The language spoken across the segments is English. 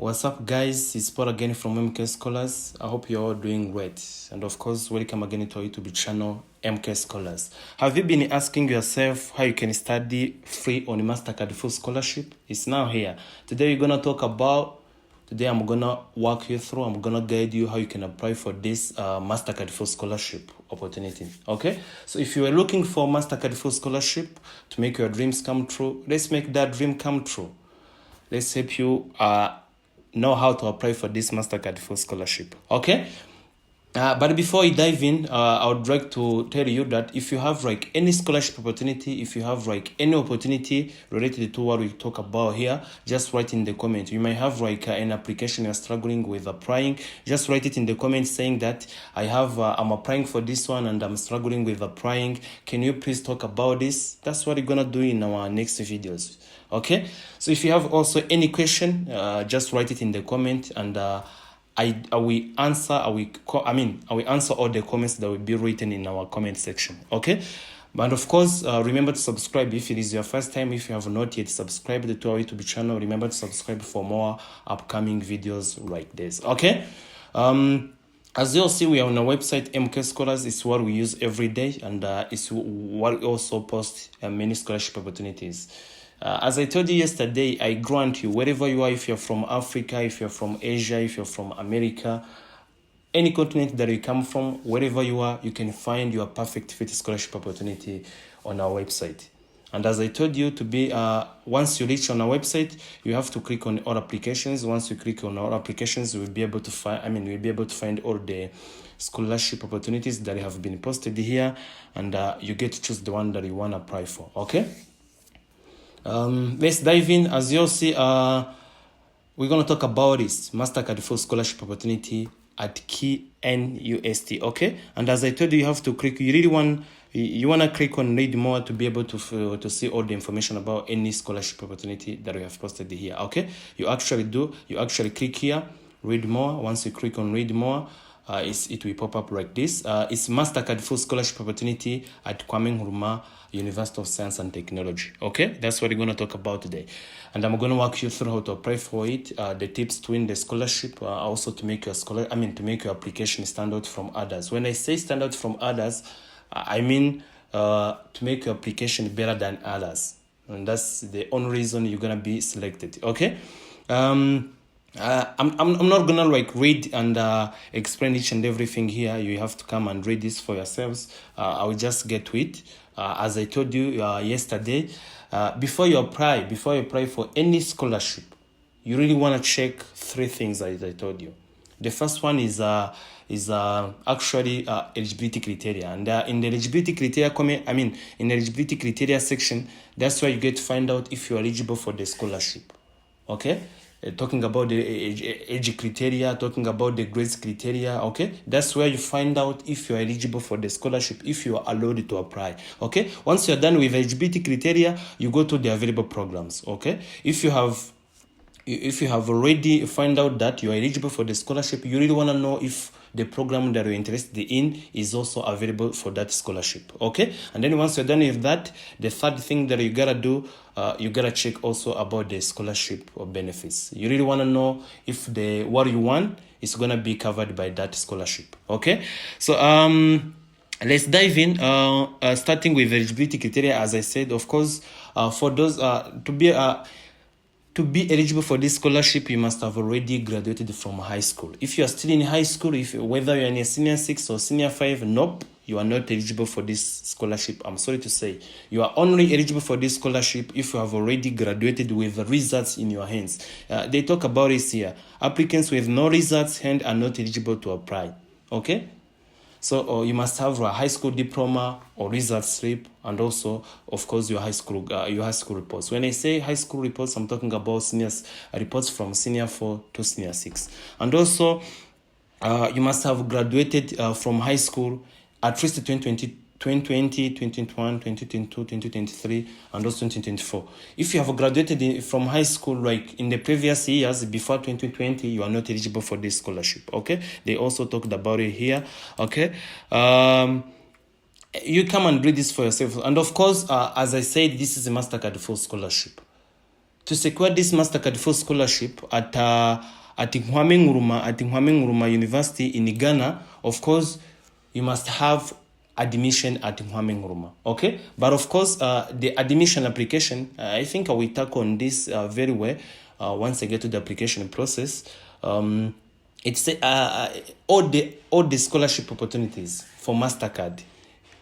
What's up, guys? It's Paul again from MK Scholars. I hope you're all doing great. And of course, welcome again to our YouTube channel, MK Scholars. Have you been asking yourself how you can study free on Mastercard full scholarship? It's now here. Today, I'm gonna walk you through, I'm gonna guide you how you can apply for this Mastercard full scholarship opportunity. Okay? So if you are looking for Mastercard full scholarship to make your dreams come true, let's make that dream come true. Let's help you know how to apply for this Mastercard full scholarship. Okay? But before we dive in, I would like to tell you that if you have like any scholarship opportunity, if you have like any opportunity related to what we talk about here, just write in the comment. You might have like an application you're struggling with applying. Just write it in the comments saying that I'm applying for this one and I'm struggling with applying. Can you please talk about this? That's what we're gonna do in our next videos. Okay? So if you have also any question, just write it in the comment and I will answer all the comments that will be written in our comment section. Okay? But of course, remember to subscribe if it is your first time. If you have not yet subscribed to our YouTube channel, remember to subscribe for more upcoming videos like this. Okay? As you'll see, we are on our website, MK Scholars. It's what we use every day, and it's what we also post many scholarship opportunities. As I told you yesterday, I grant you, wherever you are, if you're from Africa, if you're from Asia, if you're from America, any continent that you come from, wherever you are, you can find your perfect fit scholarship opportunity on our website. And as I told you, once you reach on our website, you have to click on all applications. Once you click on all applications, we'll be able to find all the scholarship opportunities that have been posted here, and you get to choose the one that you want to apply for. Okay? Let's dive in. As you'll see, we're going to talk about this Mastercard full scholarship opportunity at Knust. Okay, and as I told you, you have to click. You want to click on read more to be able to see all the information about any scholarship opportunity that we have posted here. Okay, you actually click here, read more. Once you click on read more, it will pop up like this. It's Mastercard full scholarship opportunity at Kwame Nkrumah University of Science and Technology. Okay, that's what we're going to talk about today, and I'm going to walk you through how to apply for it, the tips to win the scholarship, also to make your application stand out from others. When I say stand out from others, I mean to make your application better than others, and that's the only reason you're going to be selected. Okay. I'm not gonna like read and explain each and everything here. You have to come and read this for yourselves. I will just get to it. As I told you yesterday, before you apply for any scholarship, you really want to check three things as I told you. The first one is actually eligibility criteria, and in the eligibility criteria section, that's where you get to find out if you're eligible for the scholarship. Okay. Talking about the age criteria, talking about the grades criteria, okay? That's where you find out if you're eligible for the scholarship, if you are allowed to apply, okay? Once you're done with eligibility criteria, you go to the available programs, okay? If you have already found out that you are eligible for the scholarship, you really want to know if the program that you're interested in is also available for that scholarship. Okay? And then once you're done with that, the third thing that you gotta do, you gotta check also about the scholarship or benefits. You really want to know if what you want is gonna be covered by that scholarship. Okay? So let's dive in, starting with eligibility criteria. As I said, of course, for those to be eligible for this scholarship, you must have already graduated from high school. If you are still in high school, whether you're in a senior 6 or senior 5, nope, you are not eligible for this scholarship. I'm sorry to say. You are only eligible for this scholarship if you have already graduated with the results in your hands. They talk about it here. Applicants with no results hand are not eligible to apply. Okay? So you must have a high school diploma or result slip, and also, of course, your high school reports. When I say high school reports, I'm talking about reports from senior 4 to senior 6. And also, you must have graduated from high school at least 2020, 2021, 2022, 2023, and also 2024. If you have graduated from high school like in the previous years before 2020, you are not eligible for this scholarship. Okay, they also talked about it here. Okay, you come and read this for yourself. And of course, as I said, this is a Mastercard full scholarship. to secure this Mastercard full scholarship at Nhwame Nkrumah University in Ghana, of course, you must have admission at Nhwame Nkrumah. Okay, but of course, the admission application, I think I will tackle on this very well once I get to the application process. It's all the scholarship opportunities for Mastercard,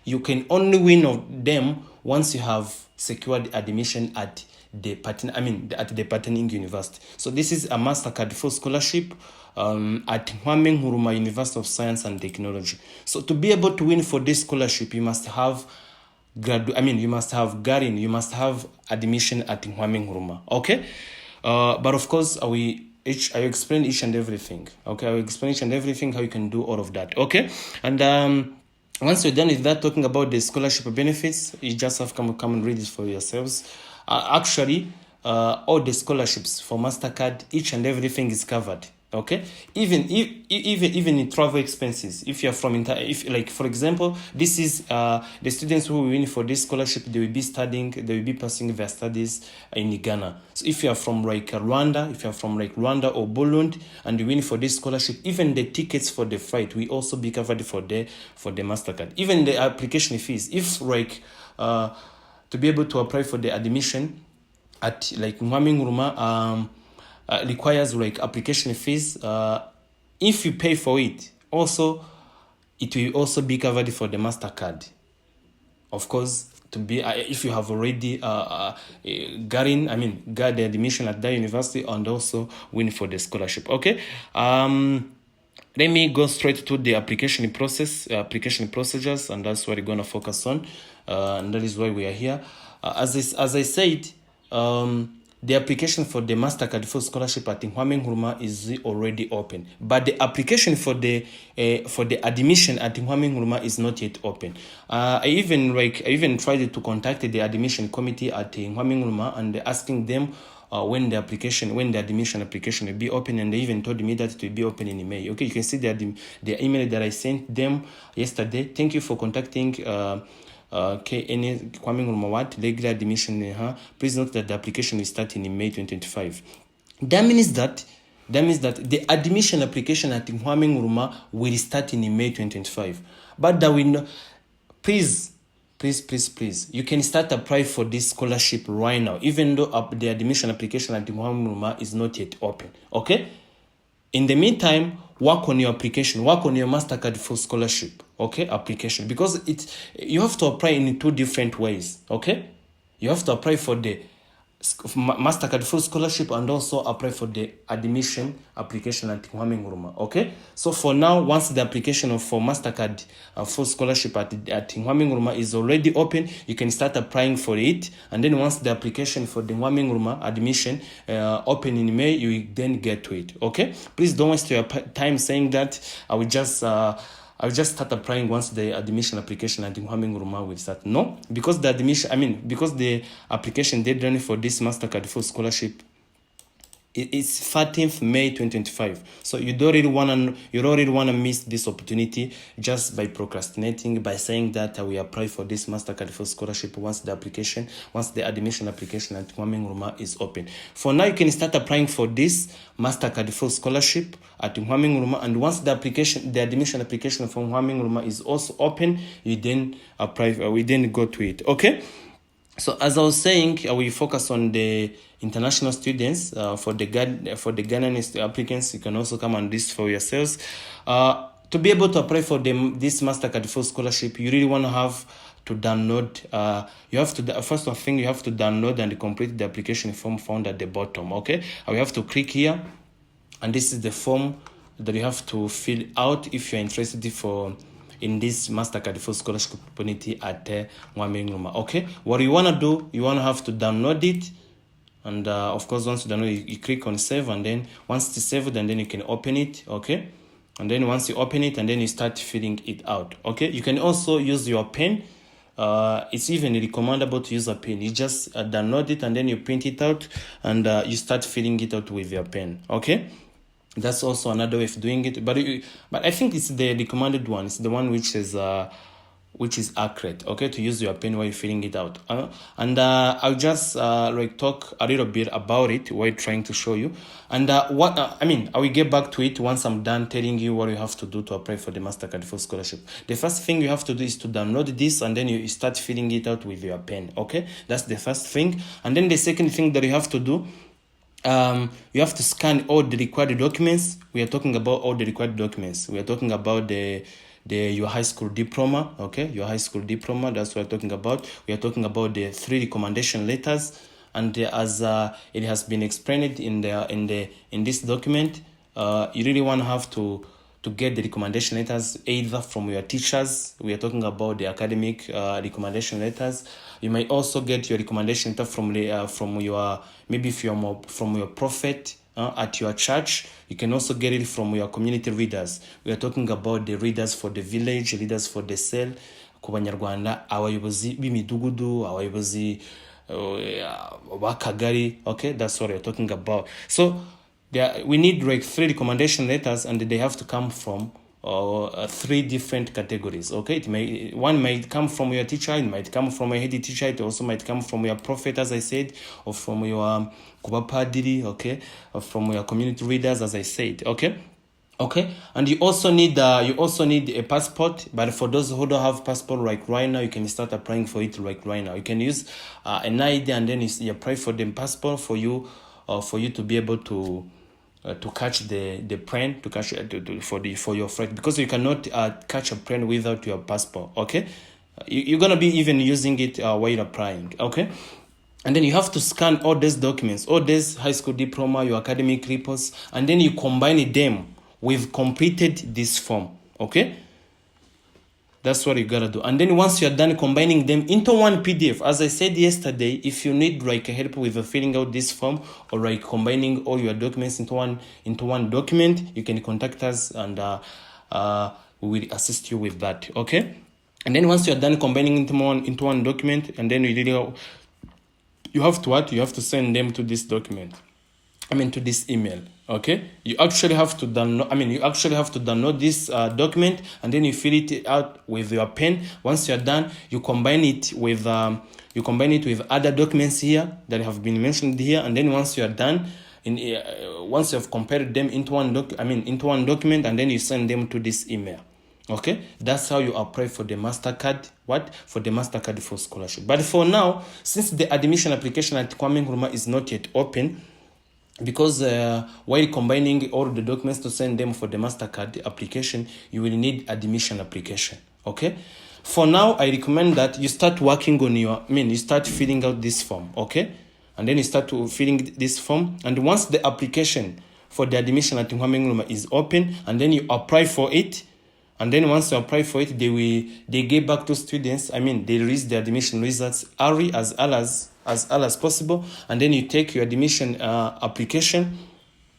you can only win of them once you have secured admission at the partnering university. So this is a Mastercard full scholarship at Nhwame Nkrumah University of Science and Technology. So to be able to win for this scholarship, you must have you must have admission at Nhwame Nkrumah. Okay, but of course, I will explain each and everything. Okay, I will explain each and everything how you can do all of that. Okay, and once you're done with that, talking about the scholarship benefits, you just have to come and read it for yourselves. Actually, all the scholarships for Mastercard, each and everything is covered. Okay, even in travel expenses. If you're from for example, this is the students who will win for this scholarship. They will be pursuing their studies in Ghana. So if you are from Rwanda, or Burundi, and you win for this scholarship, even the tickets for the flight will also be covered for the Mastercard. Even the application fees. If to be able to apply for the admission at Nhwame Nkrumah requires application fees. If you pay for it, also it will also be covered for the Mastercard. Of course, to be if you have already got the admission at that university and also win for the scholarship. Okay. Let me go straight to the application procedures, and that's what we're going to focus on, and that is why we are here. As I said, the application for the Mastercard full scholarship at Nhwame Nkrumah is already open, but the application for the admission at Nhwame Nkrumah is not yet open. I even tried to contact the admission committee at Nhwame Nkrumah and asking them when the admission application will be open, and they even told me that it will be open in May. Okay, you can see the email that I sent them yesterday. Thank you for contacting Nhwame Nkrumah regular admission. Please note that the application will start in May 2025. That means that the admission application at Nhwame Nkrumah will start in May 2025. But that we know, please, you can start applying for this scholarship right now, even though the admission application at Nhwame Nkrumah is not yet open. Okay? In the meantime, work on your application, work on your Mastercard full scholarship, okay, application, because you have to apply in two different ways, okay? You have to apply for the Mastercard full scholarship and also apply for the admission application at Nhwame Nkrumah, okay? So for now, once the application for Mastercard full scholarship at Nhwame Nkrumah is already open, you can start applying for it, and then once the application for the Nhwame Nkrumah admission open in May, you will then get to it, okay? Please don't waste your time saying that I will just start applying once the admission application at Nhwame Nkrumah will start. No, because the application deadline for this Mastercard full scholarship it's 13th May 2025. So you don't really wanna miss this opportunity just by procrastinating, by saying that we apply for this Mastercard full scholarship once the admission application at Nhwame Nkrumah is open. For now, you can start applying for this Mastercard full scholarship at Nhwame Nkrumah, and once the admission application from Nhwame Nkrumah is also open, you then apply. We then go to it. Okay. So as I was saying, we focus on the international students. For the Ghanaian applicants, you can also come on this for yourselves. To be able to apply for this Mastercard full scholarship, you really want to have to download. You have to download and complete the application form found at the bottom. Okay, we have to click here, and this is the form that you have to fill out if you're interested in this Mastercard full scholarship opportunity at Nhwame Nkrumah. Okay, what you want to do, you want to have to download it, and of course once you download it, you click on save, and then once it's saved, and then you can open it. Okay, and then once you open it, and then you start filling it out. Okay, you can also use your pen. It's even recommendable to use a pen. You just download it, and then you print it out, and you start filling it out with your pen. Okay, that's also another way of doing it, but I think it's the recommended one. It's the one which is which is accurate, okay, to use your pen while filling it out. And I'll just like talk a little bit about it while trying to show you. And I will get back to it once I'm done telling you what you have to do to apply for the Mastercard full scholarship. The first thing you have to do is to download this, and then you start filling it out with your pen, okay? That's the first thing. And then the second thing that you have to do, you have to scan all the required documents. We are talking about all the required documents. We are talking about your high school diploma, okay? Your high school diploma, that's what we're talking about. We are talking about the 3 recommendation letters, and as it has been explained in this document, you really want to have to get the recommendation letters either from your teachers. We are talking about the academic recommendation letters. You might also get your recommendation letter from your, maybe if you're from your prophet at your church. You can also get it from your community leaders. We are talking about the leaders for the village, leaders for the cell, ku banyarwanda, abayobozi b'imidugudu, abayobozi b'akagari, okay? That's what we're talking about. So we need like 3 recommendation letters, and they have to come from 3 different categories, okay? One might come from your teacher, it might come from a head teacher, it also might come from your prophet, as I said, or from your kuba padiri, okay, or from your community leaders, as I said, okay? And you also need a passport. But for those who don't have passport like right now, you can start applying for it like right now. You can use an ID, and then you apply for the passport for you to be able to catch the plane, to catch for your flight, because you cannot catch a plane without your passport, okay? You're gonna be even using it while applying, okay? And then you have to scan all these documents, all these high school diploma, your academic reports, and then you combine them with completed this form, okay? That's what you gotta do. And then once you're done combining them into one PDF, as I said yesterday, if you need like help with filling out this form, or like combining all your documents into one document, you can contact us, and we will assist you with that, okay? And then once you're done combining into one document, and then you have to send them to this document. To this email, okay? You actually have to download this document, and then you fill it out with your pen. Once you're done, you combine it with other documents here that have been mentioned here, and then once you're done, once you've compared them into one document, and then you send them to this email. Okay, that's how you apply for the Mastercard. For the Mastercard for scholarship. But for now, since the admission application at Kwame Nkrumah is not yet open, because while combining all the documents to send them for the Mastercard application, you will need admission application, okay? For now, I recommend that you start working on you start filling out this form, okay? And then you start filling this form, and once the application for the admission at Kwame Nkrumah is open, and then you apply for it, and then once you apply for it, they get back to students. They release the admission results early as early as possible, and then you take your admission application,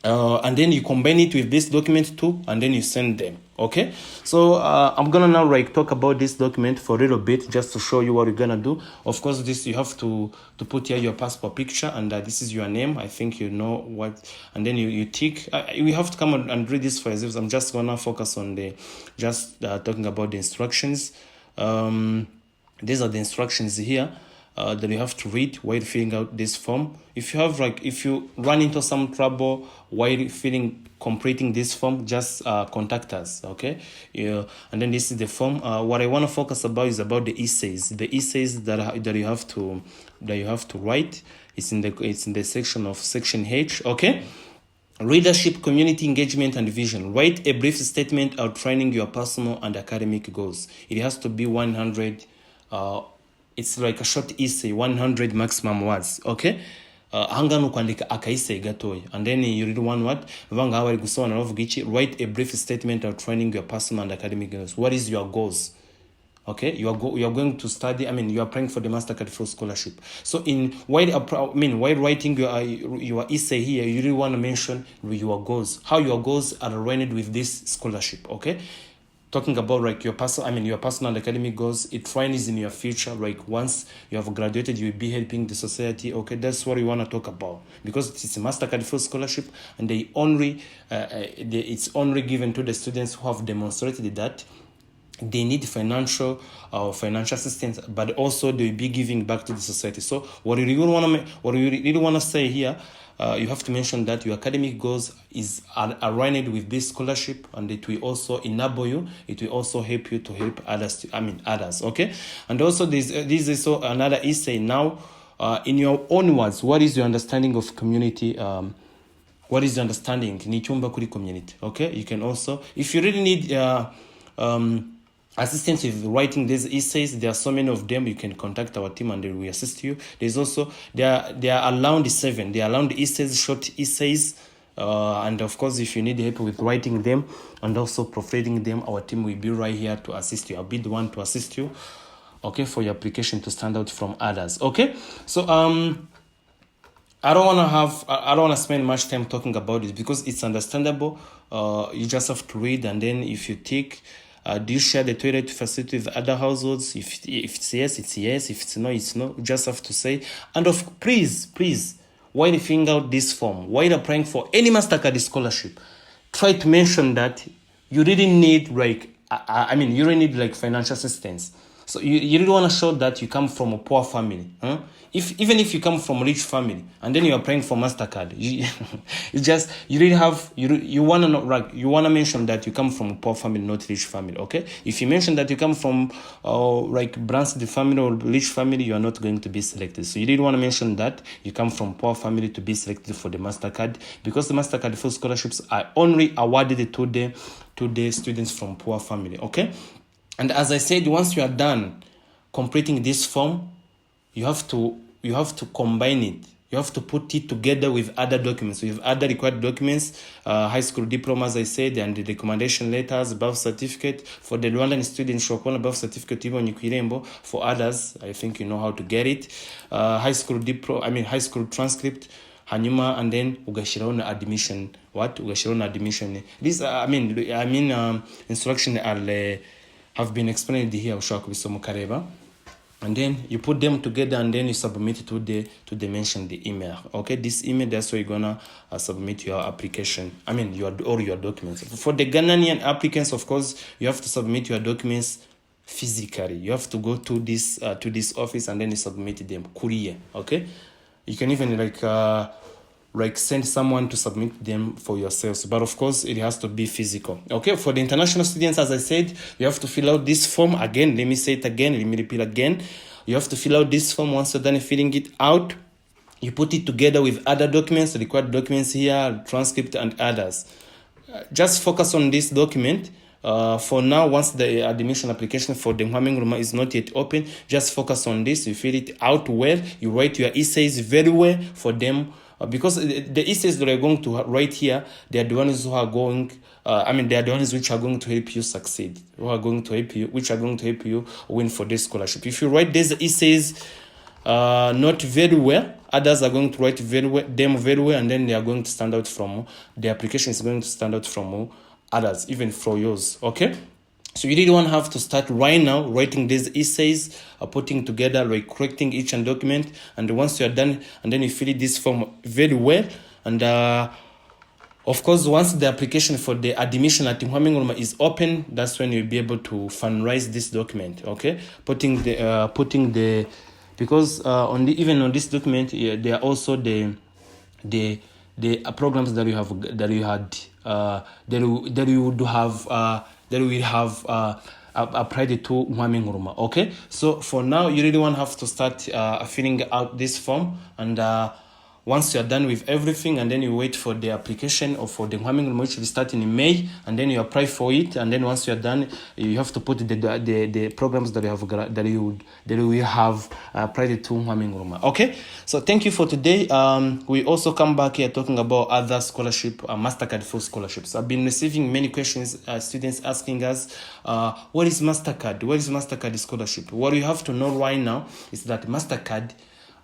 and then you combine it with this document too, and then you send them, okay? So I'm gonna now talk about this document for a little bit, just to show you what you're gonna do. Of course, this you have to put here your passport picture, and this is your name. I think you know what, and then you tick. We have to come and read this for yourselves. I'm just gonna focus on talking about the instructions. These are the instructions here that you have to read while filling out this form. If you run into some trouble while completing this form, just contact us, okay? And then this is the form. What I want to focus about is about the essays. The essays that you have to write. It's in the section H, okay? Readership, community engagement, and vision. Write a brief statement outlining your personal and academic goals. It has to be 100. It's like a short essay, 100 maximum words, okay? Hangano kwandika akaise gatoya, and then you read one word. Vanga bari gusobanura bavuga iki? Write a brief statement outlining your personal and academic goals. What is your goals? Okay, you are going to study. You are applying for the Mastercard full scholarship. So while writing your essay here, you really want to mention your goals, how your goals are aligned with this scholarship. Okay. Talking about your personal and academic goals, it finds in your future. Once you have graduated, you will be helping the society. Okay, that's what we want to talk about, because it's a Mastercard full scholarship, and it's only given to the students who have demonstrated that they need financial assistance, but also they'll be giving back to the society. So what you really want to say here, you have to mention that your academic goals are aligned with this scholarship, and it will also enable you. It will also help you to help others. Okay, and also this is also another essay now. In your own words, what is your understanding of community? What is the understanding? Ni chumba kuri community. Okay, you can also, if you really need assistance with writing these essays, there are so many of them. You can contact our team and they will assist you. There's also there are around 7. They are around essays, short essays, and of course, if you need help with writing them and also proofreading them, our team will be right here to assist you. I'll be the one to assist you. Okay, for your application to stand out from others. Okay, so I don't want to spend much time talking about it because it's understandable. You just have to read, and then if you take. Do you share the toilet facility with other households? If it's yes, it's yes. If it's no, it's no. You just have to say. And please, while you filling out this form, while applying for any Mastercard scholarship, try to mention that you really need you really need financial assistance. So you really want to show that you come from a poor family. Even if you come from a rich family and then you are praying for Mastercard, you want to mention that you come from a poor family, not rich family. Okay, if you mention that you come from Branston family or rich family, you are not going to be selected. So you really want to mention that you come from poor family to be selected for the Mastercard, because the Mastercard full scholarships are only awarded to the students from poor family. Okay. And as I said, once you are done completing this form, you have to combine it. You have to put it together with other documents, with other required documents, high school diploma, as I said, and the recommendation letters, birth certificate. For the Rwandan students, shokona birth certificate, even Nyukirembo. For others, I think you know how to get it. High school transcript. Hanyuma, and then ugashiraho na admission. Ugashiraho na admission. This instruction have been explained here, and then you put them together and then you submit it to the mentioned email. Okay, this email, that's where you're gonna submit your application. Your documents. For the Ghanaian applicants, of course, you have to submit your documents physically. You have to go to this office and then you submit them courier. Okay, you can even send someone to submit them for yourselves, but of course it has to be physical. Okay, for the international students, as I said, you have to fill out this form again. Let me say it again, let me repeat again. You have to fill out this form. Once you're done filling it out, you put it together with other documents, required documents here, transcript and others. Just focus on this document. For now, once the admission application for the Mhameng Ruma is not yet open, just focus on this. You fill it out well. You write your essays very well for them. Because the essays that are going to write here, they are the ones who are going. They are the ones which are going to help you succeed, which are going to help you win for this scholarship. If you write these essays not very well, others are going to write them very well, and then they are going to stand out from the application is going to stand out from others, even for yours. Okay. So you really don't have to start right now writing these essays, putting together, correcting each and document. And once you are done, and then you fill this form very well. And of course, once the application for the admission at Mhameng Ruma is open, that's when you'll be able to finalize this document. Okay, because even on this document, there are also the programs that we have applied to Mhameng Ruma. Okay, so for now, you really won't have to start filling out this form, and once you're done with everything, and then you wait for the application or for the Mhameng Ruma, which will start in May, and then you apply for it, and then once you're done, you have to put the programs that we have applied to Mhameng Ruma. Okay, so thank you for today. We also come back here talking about other scholarship, Mastercard full scholarships. I've been receiving many questions, students asking us, what is Mastercard? What is Mastercard scholarship? What you have to know right now is that Mastercard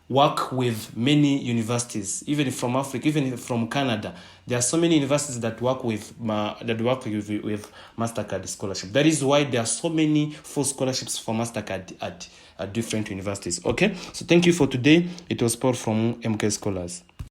work with many universities, even from Africa, even from Canada. There are so many universities that work with Mastercard scholarship. That is why there are so many full scholarships for Mastercard at different universities. Okay, so thank you for today. It was Paul from MK Scholars.